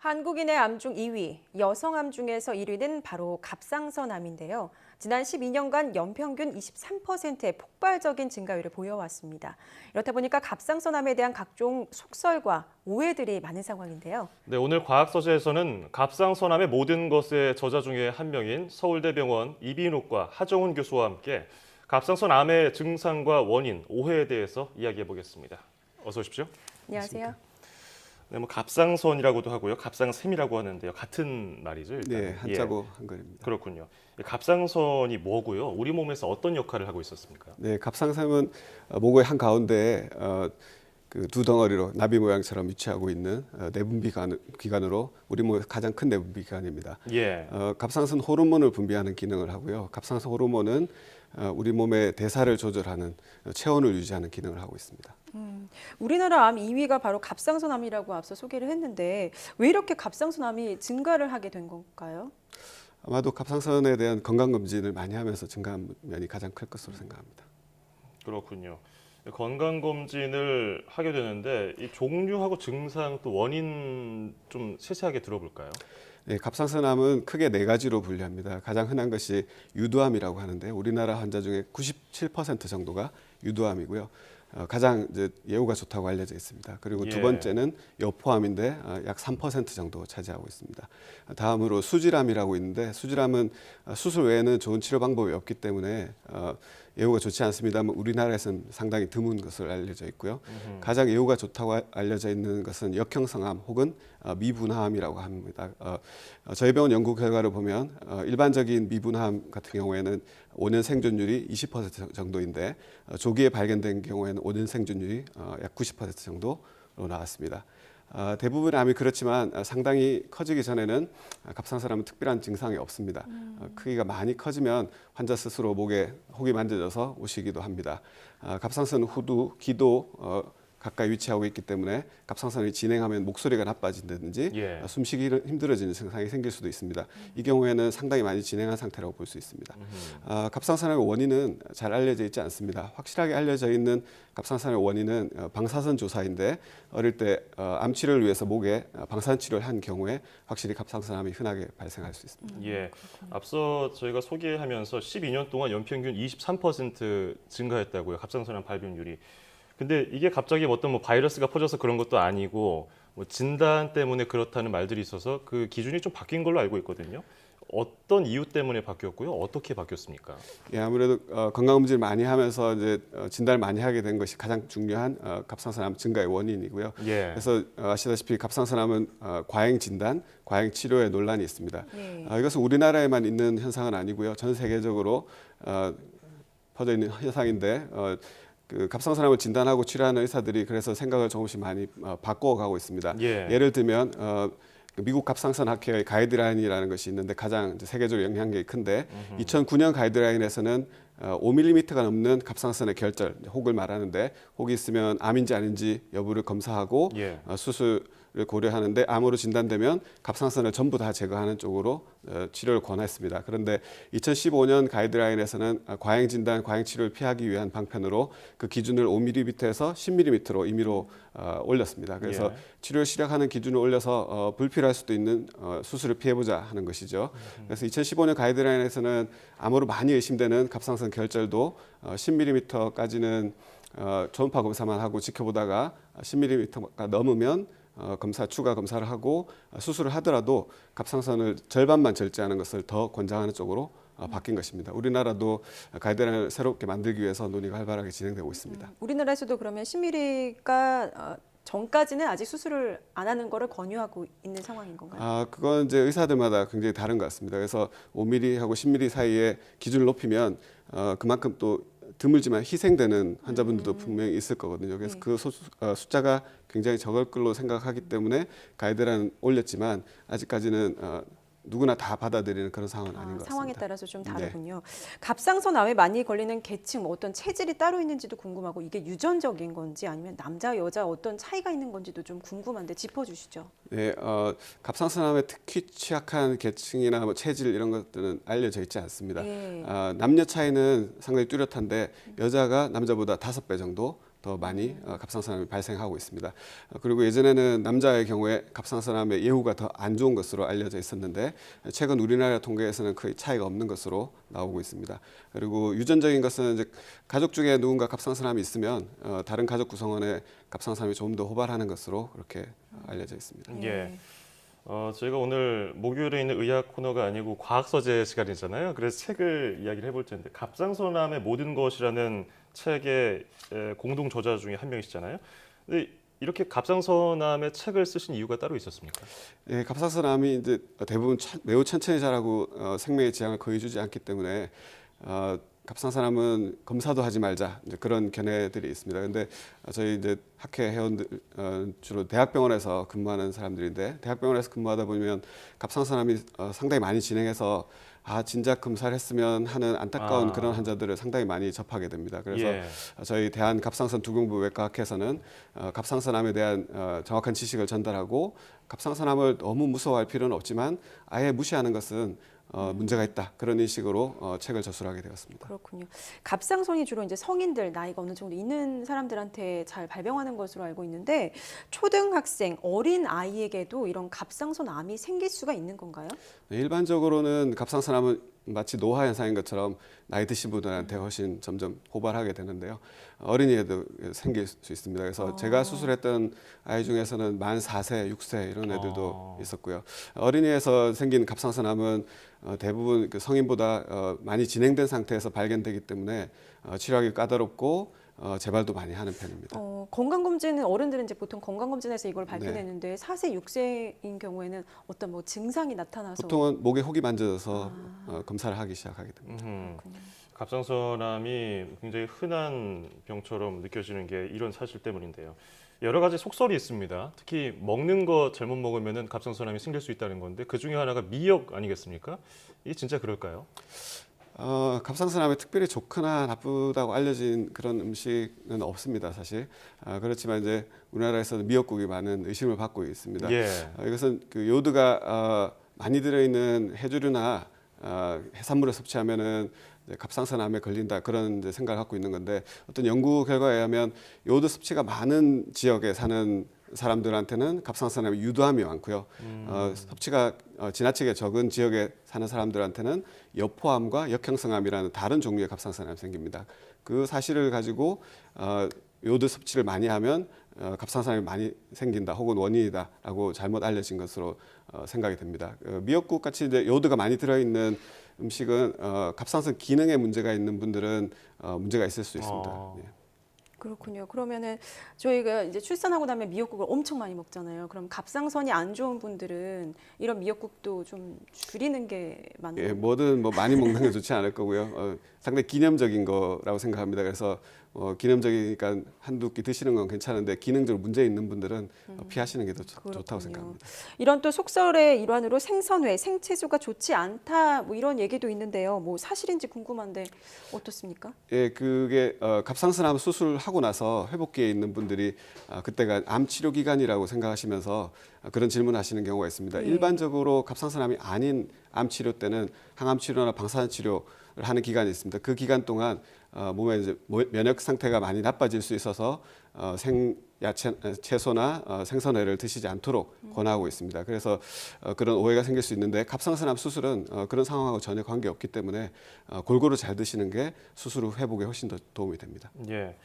한국인의 암 중 2위, 여성 암 중에서 1위는 바로 갑상선암인데요. 지난 12년간 연평균 23%의 폭발적인 증가율을 보여왔습니다. 이렇다 보니까 갑상선암에 대한 각종 속설과 오해들이 많은 상황인데요. 네, 오늘 과학서재에서는 갑상선암의 모든 것의 저자 중에 한 명인 서울대병원 이비인후과 하정훈 교수와 함께 갑상선암의 증상과 원인, 오해에 대해서 이야기해 보겠습니다. 어서 오십시오. 안녕하세요. 네, 뭐 갑상선이라고도 하고요, 갑상샘이라고 하는데요, 같은 말이죠. 일단. 네, 한자고 한글입니다. 그렇군요. 갑상선이 뭐고요? 우리 몸에서 어떤 역할을 하고 있었습니까? 네, 갑상선은 목의 한 가운데 그 두 덩어리로 나비 모양처럼 위치하고 있는 내분비 기관으로 우리 몸의 가장 큰 내분비 기관입니다. 예. 갑상선 호르몬을 분비하는 기능을 하고요. 갑상선 호르몬은 우리 몸의 대사를 조절하는 체온을 유지하는 기능을 하고 있습니다. 우리나라 암 2위가 바로 갑상선암이라고 앞서 소개를 했는데 왜 이렇게 갑상선암이 증가를 하게 된 건가요? 아마도 갑상선에 대한 건강검진을 많이 하면서 증가한 면이 가장 클 것으로 생각합니다. 그렇군요. 건강검진을 하게 되는데 이 종류하고 증상 또 원인 좀 세세하게 들어볼까요? 네, 갑상선암은 크게 네 가지로 분류합니다. 가장 흔한 것이 유두암이라고 하는데 우리나라 환자 중에 97% 정도가 유두암이고요. 가장 이제 예후가 좋다고 알려져 있습니다. 그리고 두 번째는 여포암인데 약 3% 정도 차지하고 있습니다. 다음으로 수질암이라고 있는데 수질암은 수술 외에는 좋은 치료 방법이 없기 때문에 예후가 좋지 않습니다만 우리나라에서는 상당히 드문 것으로 알려져 있고요. 가장 예후가 좋다고 알려져 있는 것은 역형성암 혹은 미분화암이라고 합니다. 저희 병원 연구 결과를 보면 일반적인 미분화암 같은 경우에는 5년 생존율이 20% 정도인데 조기에 발견된 경우에는 5년 생존율이 약 90% 정도로 나왔습니다. 대부분의 암이 그렇지만 상당히 커지기 전에는 갑상선암은 특별한 증상이 없습니다. 크기가 많이 커지면 환자 스스로 목에 혹이 만져져서 오시기도 합니다. 갑상선 후두, 기도 가까이 위치하고 있기 때문에 갑상선이 진행하면 목소리가 나빠진다든지 숨쉬기 힘들어지는 증상이 생길 수도 있습니다. 이 경우에는 상당히 많이 진행한 상태라고 볼 수 있습니다. 갑상선암의 원인은 잘 알려져 있지 않습니다. 확실하게 알려져 있는 갑상선암의 원인은 방사선 조사인데 어릴 때 암 치료를 위해서 목에 방사선 치료를 한 경우에 확실히 갑상선암이 흔하게 발생할 수 있습니다. 예, 앞서 저희가 소개하면서 12년 동안 연평균 23% 증가했다고요. 갑상선암 발병률이. 근데 이게 갑자기 어떤 뭐 바이러스가 퍼져서 그런 것도 아니고 뭐 진단 때문에 그렇다는 말들이 있어서 그 기준이 좀 바뀐 걸로 알고 있거든요. 어떤 이유 때문에 바뀌었고요? 어떻게 바뀌었습니까? 예, 아무래도 건강검진을 많이 하면서 이제 진단을 많이 하게 된 것이 가장 중요한 갑상선암 증가의 원인이고요. 그래서 아시다시피 갑상선암은 과잉 진단, 과잉 치료에 논란이 있습니다. 이것은 우리나라에만 있는 현상은 아니고요. 전 세계적으로 퍼져 있는 현상인데 그 갑상선암을 진단하고 치료하는 의사들이 그래서 생각을 조금씩 많이 바꿔가고 있습니다. 예를 들면 미국 갑상선 학회의 가이드라인이라는 것이 있는데 가장 세계적으로 영향력이 큰데 2009년 가이드라인에서는 5mm가 넘는 갑상선의 결절, 혹을 말하는데 혹이 있으면 암인지 아닌지 여부를 검사하고 수술을 고려하는데 암으로 진단되면 갑상선을 전부 다 제거하는 쪽으로 치료를 권했습니다. 그런데 2015년 가이드라인에서는 과잉 진단, 과잉 치료를 피하기 위한 방편으로 그 기준을 5mm에서 10mm로 임의로 올렸습니다. 그래서 치료를 시작하는 기준을 올려서 불필요할 수도 있는 수술을 피해보자 하는 것이죠. 그래서 2015년 가이드라인에서는 암으로 많이 의심되는 갑상선 결절도 10mm까지는 초음파 검사만 하고 지켜보다가 10mm가 넘으면 추가 검사를 하고 수술을 하더라도 갑상선을 절반만 절제하는 것을 더 권장하는 쪽으로 바뀐 것입니다. 우리나라도 가이드라인을 새롭게 만들기 위해서 논의가 활발하게 진행되고 있습니다. 우리나라에서도 그러면 10mm가 전까지는 아직 수술을 안 하는 거를 권유하고 있는 상황인 건가요? 그건 이제 의사들마다 굉장히 다른 것 같습니다. 그래서 5mm하고 10mm 사이에 기준을 높이면 그만큼 또 드물지만 희생되는 환자분들도 분명히 있을 거거든요. 그래서 그 숫자가 굉장히 적을 걸로 생각하기 때문에 가이드라인 올렸지만 아직까지는 누구나 다 받아들이는 그런 상황은 아닌 것 같습니다. 상황에 따라서 좀 다르군요. 갑상선암에 많이 걸리는 계층, 어떤 체질이 따로 있는지도 궁금하고 이게 유전적인 건지 아니면 남자, 여자 어떤 차이가 있는 건지도 좀 궁금한데 짚어주시죠. 네, 갑상선암에 특히 취약한 계층이나 뭐 체질 이런 것들은 알려져 있지 않습니다. 남녀 차이는 상당히 뚜렷한데 여자가 남자보다 5배 정도 더 많이 갑상선암이 발생하고 있습니다. 그리고 예전에는 남자의 경우에 갑상선암의 예후가 더 안 좋은 것으로 알려져 있었는데 최근 우리나라 통계에서는 거의 차이가 없는 것으로 나오고 있습니다. 그리고 유전적인 것은 이제 가족 중에 누군가 갑상선암이 있으면 다른 가족 구성원의 갑상선암이 조금 더 호발하는 것으로 그렇게 알려져 있습니다. 예. 저희가 오늘 목요일에 있는 의학 코너가 아니고 과학 서재 시간이잖아요. 그래서 책을 이야기를 해볼 텐데 갑상선암의 모든 것이라는 책의 공동 저자 중에 한 명이시잖아요. 근데 이렇게 갑상선암의 책을 쓰신 이유가 따로 있었습니까? 예, 갑상선암이 이제 대부분 매우 천천히 자라고 생명에 지장을 거의 주지 않기 때문에 갑상선암은 검사도 하지 말자 이제 그런 견해들이 있습니다. 근데 저희 이제 학회 회원들 주로 대학병원에서 근무하는 사람들인데 대학병원에서 근무하다 보면 갑상선암이 상당히 많이 진행해서 진작 검사를 했으면 하는 안타까운 그런 환자들을 상당히 많이 접하게 됩니다. 그래서 저희 대한 갑상선 두근부 외과학회에서는 갑상선암에 대한 정확한 지식을 전달하고 갑상선암을 너무 무서워할 필요는 없지만 아예 무시하는 것은 문제가 있다. 그런 인식으로 책을 저술하게 되었습니다. 그렇군요. 갑상선이 주로 이제 성인들 나이가 어느 정도 있는 사람들한테 잘 발병하는 것으로 알고 있는데 초등학생, 어린 아이에게도 이런 갑상선암이 생길 수가 있는 건가요? 네, 일반적으로는 갑상선암은 마치 노화 현상인 것처럼 나이 드신 분들한테 훨씬 점점 호발하게 되는데요. 어린이에도 생길 수 있습니다. 그래서 제가 수술했던 아이 중에서는 만 4세, 6세 이런 애들도 있었고요. 어린이에서 생긴 갑상선암은 대부분 그 성인보다 많이 진행된 상태에서 발견되기 때문에 치료하기 까다롭고 재발도 많이 하는 편입니다. 건강검진은 어른들은 이제 보통 건강검진에서 이걸 발견했는데 4세, 6세인 경우에는 어떤 뭐 증상이 나타나서 보통은 목에 혹이 만져져서 검사를 하기 시작하게 됩니다. 갑상선암이 굉장히 흔한 병처럼 느껴지는 게 이런 사실 때문인데요. 여러 가지 속설이 있습니다. 특히 먹는 거 잘못 먹으면 갑상선암이 생길 수 있다는 건데 그 중에 하나가 미역 아니겠습니까? 이게 진짜 그럴까요? 갑상선암에 특별히 좋거나 나쁘다고 알려진 그런 음식은 없습니다, 사실. 그렇지만 이제 우리나라에서는 미역국이 많은 의심을 받고 있습니다. 이것은 그 요드가 많이 들어있는 해조류나 해산물을 섭취하면은 갑상선암에 걸린다 그런 이제 생각을 갖고 있는 건데 어떤 연구 결과에 의하면 요드 섭취가 많은 지역에 사는 사람들한테는 갑상선암의 유도함이 많고요. 섭취가 지나치게 적은 지역에 사는 사람들한테는 여포암과 역형성암이라는 다른 종류의 갑상선암이 생깁니다. 그 사실을 가지고 요드 섭취를 많이 하면 갑상선암이 많이 생긴다 혹은 원인이다라고 잘못 알려진 것으로 생각이 됩니다. 미역국 같이 이제 요드가 많이 들어있는 음식은 갑상선 기능에 문제가 있는 분들은 문제가 있을 수 있습니다. 그렇군요. 그러면은 저희가 이제 출산하고 나면 미역국을 엄청 많이 먹잖아요. 그럼 갑상선이 안 좋은 분들은 이런 미역국도 좀 줄이는 게 맞나요? 예, 뭐든 뭐 많이 먹는 게 좋지 않을 거고요. 상당히 기념적인 거라고 생각합니다. 그래서 기념적이니까 한두 끼 드시는 건 괜찮은데 기능적으로 문제 있는 분들은 피하시는 게 더 좋다고 생각합니다. 이런 또 속설의 일환으로 생선회, 생채소가 좋지 않다 뭐 이런 얘기도 있는데요. 뭐 사실인지 궁금한데 어떻습니까? 예, 그게 갑상선암 수술하고 나서 회복기에 있는 분들이 그때가 암 치료 기간이라고 생각하시면서 그런 질문하시는 경우가 있습니다. 일반적으로 갑상선암이 아닌 암 치료 때는 항암 치료나 방사선 치료를 하는 기간이 있습니다. 그 기간 동안 몸의 이제 면역 상태가 많이 나빠질 수 있어서 채소나 생선회를 드시지 않도록 권하고 있습니다. 그래서 그런 오해가 생길 수 있는데 갑상선암 수술은 그런 상황하고 전혀 관계없기 때문에 골고루 잘 드시는 게 수술 후 회복에 훨씬 더 도움이 됩니다. 예.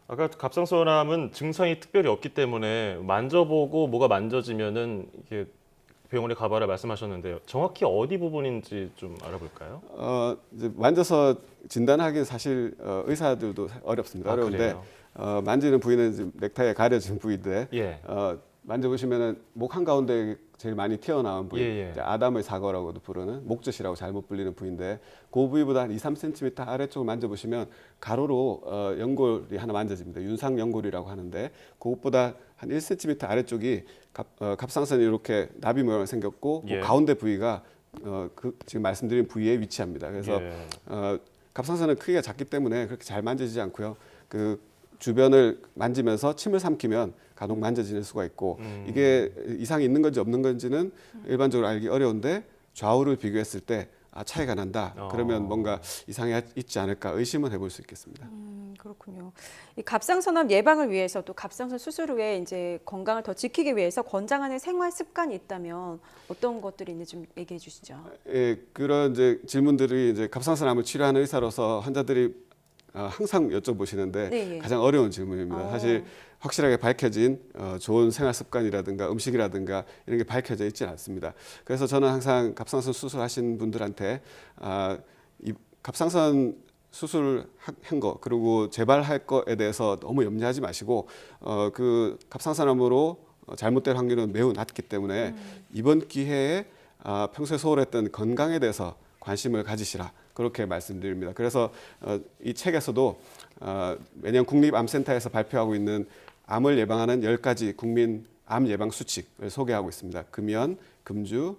아까 갑상선암은 증상이 특별히 없기 때문에 만져보고 뭐가 만져지면은 이게 병원에 가봐라 말씀하셨는데요. 정확히 어디 부분인지 좀 알아볼까요? 이제 만져서 진단하기는 사실 의사들도 어렵습니다. 어려운데 만지는 부위는 지금 넥타이에 가려진 부위인데 만져보시면은 목 한가운데 제일 많이 튀어나온 부위, 아담의 사거라고도 부르는 목젖이라고 잘못 불리는 부위인데 그 부위보다 한 2, 3cm 아래쪽을 만져보시면 가로로 연골이 하나 만져집니다. 윤상 연골이라고 하는데 그것보다 한 1cm 아래쪽이 갑상선이 이렇게 나비 모양으로 생겼고 그 가운데 부위가 그 지금 말씀드린 부위에 위치합니다. 그래서 갑상선은 크기가 작기 때문에 그렇게 잘 만져지지 않고요. 그 주변을 만지면서 침을 삼키면 간혹 만져지는 수가 있고 이게 이상이 있는 건지 없는 건지는 일반적으로 알기 어려운데 좌우를 비교했을 때 차이가 난다. 그러면 뭔가 이상이 있지 않을까 의심은 해볼 수 있겠습니다. 그렇군요. 이 갑상선암 예방을 위해서 또 갑상선 수술 후에 이제 건강을 더 지키기 위해서 권장하는 생활 습관이 있다면 어떤 것들이 있는지 좀 얘기해 주시죠. 예, 그런 이제 질문들이 이제 갑상선암을 치료하는 의사로서 환자들이 항상 여쭤보시는데 네, 예. 가장 어려운 질문입니다. 사실 확실하게 밝혀진 좋은 생활 습관이라든가 음식이라든가 이런 게 밝혀져 있지 않습니다. 그래서 저는 항상 갑상선 수술하신 분들한테 이 갑상선 수술한 거 그리고 재발할 거에 대해서 너무 염려하지 마시고 그 갑상선암으로 잘못될 확률은 매우 낮기 때문에 이번 기회에 평소에 소홀했던 건강에 대해서 관심을 가지시라 그렇게 말씀드립니다. 그래서 이 책에서도 매년 국립암센터에서 발표하고 있는 암을 예방하는 10가지 국민 암 예방 수칙을 소개하고 있습니다. 금연, 금주,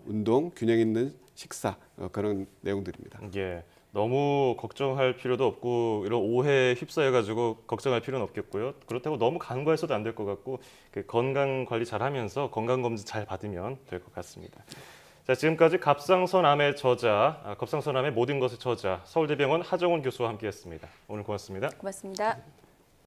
운동, 균형 있는 식사 그런 내용들입니다. 예. 너무 걱정할 필요도 없고 이런 오해에 휩싸여가지고 걱정할 필요는 없겠고요. 그렇다고 너무 간과해서도 안 될 것 같고 그 건강 관리 잘하면서 건강 검진 잘 받으면 될 것 같습니다. 자, 지금까지 갑상선암의 저자, 갑상선암의 모든 것의 저자 서울대병원 하정원 교수와 함께했습니다. 오늘 고맙습니다. 고맙습니다.